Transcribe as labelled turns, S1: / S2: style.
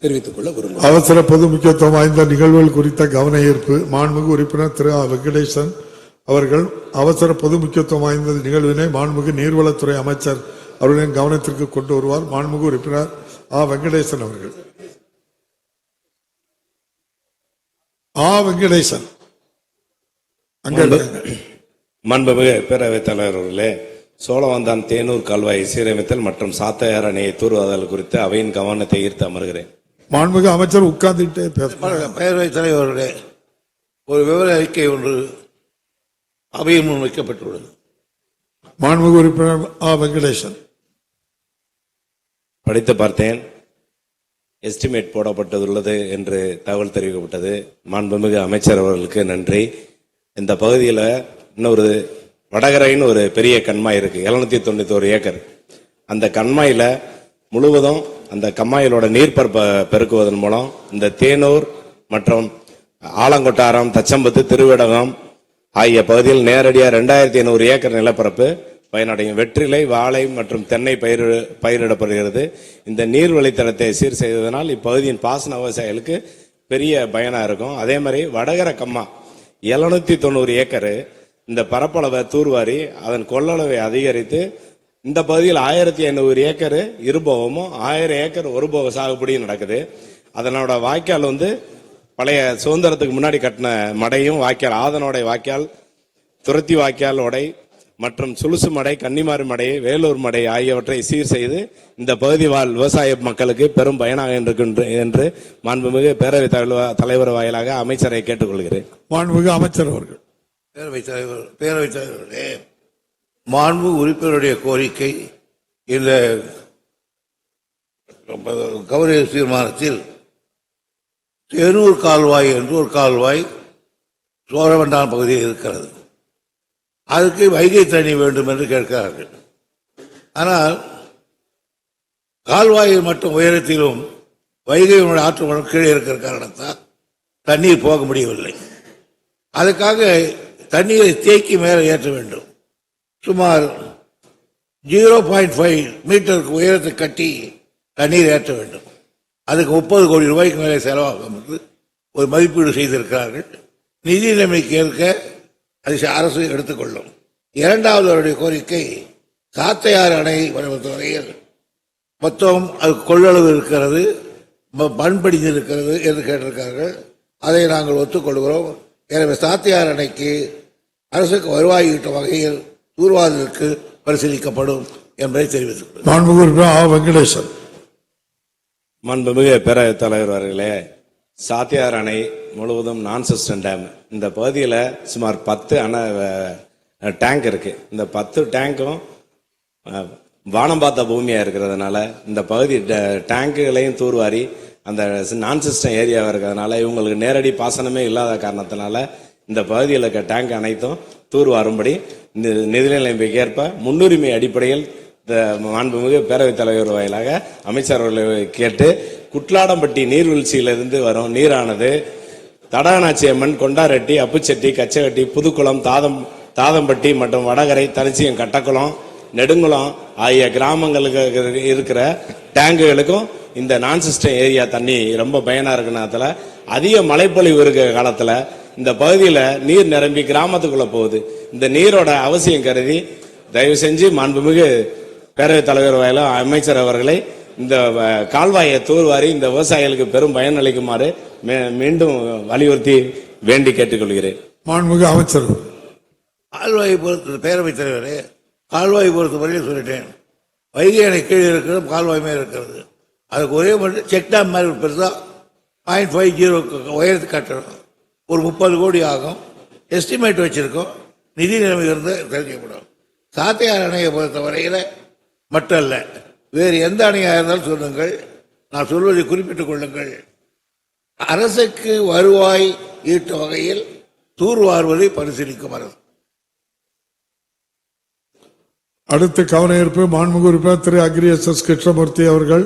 S1: தெரிவித்துக் கொள்ள விரும்புகிறேன்.
S2: அவசர பொது முக்கியத்துவம் வாய்ந்த நிகழ்வுகள் குறித்த கவன ஈர்ப்பு. மாண்புமிகு உறுப்பினர் திரு வெங்கடேசன் அவர்கள் அவசர பொது முக்கியத்துவம் வாய்ந்த நிகழ்வினை மாண்புமிகு நீர்வளத்துறை அமைச்சர் அவர்களின் கவனத்திற்கு கொண்டு வருவார். மாண்புமிகு உறுப்பினர் வெங்கடேசன் அவர்கள். வெங்கடேசன்
S3: மாண்புமிகு பேரவைத் தலைவர் அவர்களே, சோழவந்தான் தேனூர் கால்வாய் சீரமைத்தல் மற்றும் சாத்தையார் அணையை தூர்வாதல் குறித்து அவையின் கவனத்தை ஈர்த்து அமர்கிறேன்.
S2: மாண்புமிகு அமைச்சர் உட்கார்ந்துட்டே பேசுகிறார்.
S4: பேரவைத் தலைவர்களே, ஒரு விவர அறிக்கை ஒன்று அவையின் முன் வைக்கப்பட்டுள்ளது.
S2: மாண்புமிகு உறுப்பினர் வெங்கடேசன்.
S3: படித்து பார்த்தேன். எஸ்டிமேட் போடப்பட்டுள்ளது என்று தகவல் தெரிவிக்கப்பட்டது. மாண்புமிகு அமைச்சர் அவர்களுக்கு நன்றி. இந்த பகுதியில் இன்னொரு வடகரைன்னு ஒரு பெரிய கண்மாய் இருக்கு, 791 ஏக்கர். அந்த கண்மாயில முழுவதும் அந்த கம்மாயிலோட நீர்ப்பரப்பை பெருக்குவதன் மூலம் இந்த தேனூர் மற்றும் ஆலங்கொட்டாரம், தச்சம்பத்து, திருவிடகம் ஆகிய பகுதியில் நேரடியாக 2500 ஏக்கர் நிலப்பரப்பு பயனடையும். வெற்றிலை, வாழை மற்றும் தென்னை பயிரிடப்படுகிறது. இந்த நீர் வழித்தடத்தை சீர் செய்ததனால் இப்பகுதியின் பாசன விவசாயிகளுக்கு பெரிய பயனா இருக்கும். அதே மாதிரி வடகர கம்மா 790 ஏக்கர் இந்த பரப்பளவை தூர்வாரி அதன் கொள்ளளவை அதிகரித்து இந்த பகுதியில் 1500 ஏக்கர் இருபோகமும் 1000 ஏக்கர் ஒருபோக சாகுபடியும் நடக்குது. அதனோட வாய்க்கால் பழைய சுதந்திரத்துக்கு முன்னாடி கட்டின மடையும் வாய்க்கால், ஆதனோடை வாய்க்கால், துரத்தி வாய்க்கால் ஓடை மற்றும் சுலுசு மடை, கன்னிமாரி மடை, வேலூர் மடை ஆகியவற்றை சீர் செய்து இந்த பகுதி வாழ் விவசாய மக்களுக்கு பெரும் பயனாக இருக்கின்ற என்று மாண்புமிகு பேரவைத் தலைவர் வாயிலாக அமைச்சரை கேட்டுக்கொள்கிறேன்.
S2: மாண்புமிகு அமைச்சர் அவர்கள்.
S4: பேரவைத் தலைவர்களே, மாண்பு உறுப்பினருடைய கோரிக்கை இந்த கவன தீர்மானத்தில் தேனூர் கால்வாய் என்று ஒரு கால்வாய் சோழவந்தான் பகுதியில் இருக்கிறது. அதுக்கு வைகை தண்ணி வேண்டும் என்று கேட்கிறார்கள். ஆனால் கால்வாயில் மட்டும் உயரத்திலும் வைகையினுடைய ஆற்று மணம் கீழே இருக்கிற காரணத்தால் தண்ணீர் போக முடியவில்லை. அதுக்காக தண்ணீரை தேக்கி மேலே ஏற்ற வேண்டும். சுமார் 0.5 மீட்டருக்கு உயரத்தை கட்டி தண்ணீர் ஏற்ற வேண்டும். அதுக்கு 30 கோடி ரூபாய்க்கு மேலே செலவாகும் என்று ஒரு மதிப்பீடு செய்திருக்கிறார்கள். நிதி நிலைமைக்கு ஏற்க அதை அரசு எடுத்துக்கொள்ளும். இரண்டாவது அவருடைய கோரிக்கை சாத்தையார் அணை வரையில் மொத்தம் அது கொள்ளளவு இருக்கிறது, பண்படிந்து இருக்கிறது என்று கேட்டிருக்கார்கள். அதை நாங்கள் ஒத்துக்கொள்கிறோம். எனவே சாத்தையார் அணைக்கு அரசுக்கு வருவாய் ஈட்டும் வகையில் தூர்வாதலுக்கு பரிசீலிக்கப்படும் என்பதை தெரிவித்துள்ளது.
S2: வெங்கடேசன்.
S3: மாண்புமிகு பேரவைத் தலைவர் அவர்களே, சாத்தியார் அணை முழுவதும் நான் சிஸ்டம் டேம். இந்த பகுதியில் சுமார் 10 டேங்க் இருக்கு. இந்த 10 டேங்கும் வானம் பார்த்த பூமியா இருக்கிறதுனால இந்த பகுதி டேங்குகளையும் தூர்வாரி அந்த நான் சிஸ்டம் ஏரியாவா இருக்கிறதுனால இவங்களுக்கு நேரடி பாசனமே இல்லாத காரணத்தினால இந்த பகுதியில் இருக்க டேங்க் அனைத்தும் தூர்வாரும்படி நிதிநிலைமைக்கு ஏற்ப முன்னுரிமை அடிப்படையில் மாண்புமிகு பேரவைத் தலைவர் வாயிலாக அமைச்சர்களை கேட்டு குட்லாடம்பட்டி நீர்வீழ்ச்சியிலிருந்து வரும் நீரானது தடானாச்சி அம்மன், கொண்டாரெட்டி, அப்புச்செட்டி, கச்சகட்டி, புதுக்குளம், தாதம்பட்டி மற்றும் வடகரை, தனிச்சியம், கட்டக்குளம், நெடுங்குளம் ஆகிய கிராமங்களுக்கு இருக்கிற டேங்குகளுக்கும் இந்த நான் சிஸ்டம் ஏரியா தண்ணி ரொம்ப பயனா இருக்கிறதுனால அதிக மழைப்பொழிவு இருக்கிற காலத்துல இந்த பகுதியில் நீர் நிரம்பி கிராமத்துக்குள்ள போகுது. இந்த நீரோட அவசியம் கருதி தயவு செஞ்சு மாண்புமிகு பேரவைத் தலைவர் வாயில அமைச்சர் அவர்களை இந்த கால்வாயை தூர்வாரி இந்த விவசாயிகளுக்கு பெரும் பயன் அளிக்குமாறு மீண்டும் வலியுறுத்தி வேண்டி கேட்டுக்கொள்கிறேன்.
S2: மாண்புமிகு அமைச்சர்.
S4: கால்வாயை பொறுத்த பேரவைத் தலைவரே, கால்வாயை பொறுத்த வரையும் சொல்லிட்டேன். வைகை அணை கீழே இருக்கிறது, கால்வாய் மேலே இருக்கிறது. அதுக்கு ஒரே மட்டும் செக் டேம் மாதிரி பெருசா 0.50 உயரத்து கட்டணும். ஒரு 30 கோடி ஆகும். எஸ்டிமேட் வச்சிருக்கோம். நிதி நிலைமை இருந்து தெரிவிக்கப்படும். சாத்தையார் அணையை பொறுத்த வரையில மட்டும் அல்ல, வேறு எந்த அணையாக இருந்தாலும் சொல்லுங்கள், நான் சொல்வதை குறிப்பிட்டுக் கொள்ளுங்கள். அரசுக்கு வருவாய் ஈட்டும் வகையில் தூர்வாருவதை பரிசீலிக்கும் அரசு.
S2: அடுத்து கவன ஈர்ப்பு. மாண்புமிகு உறுப்பினர் திரு அக்ரி எஸ் எஸ் கிருஷ்ணமூர்த்தி அவர்கள்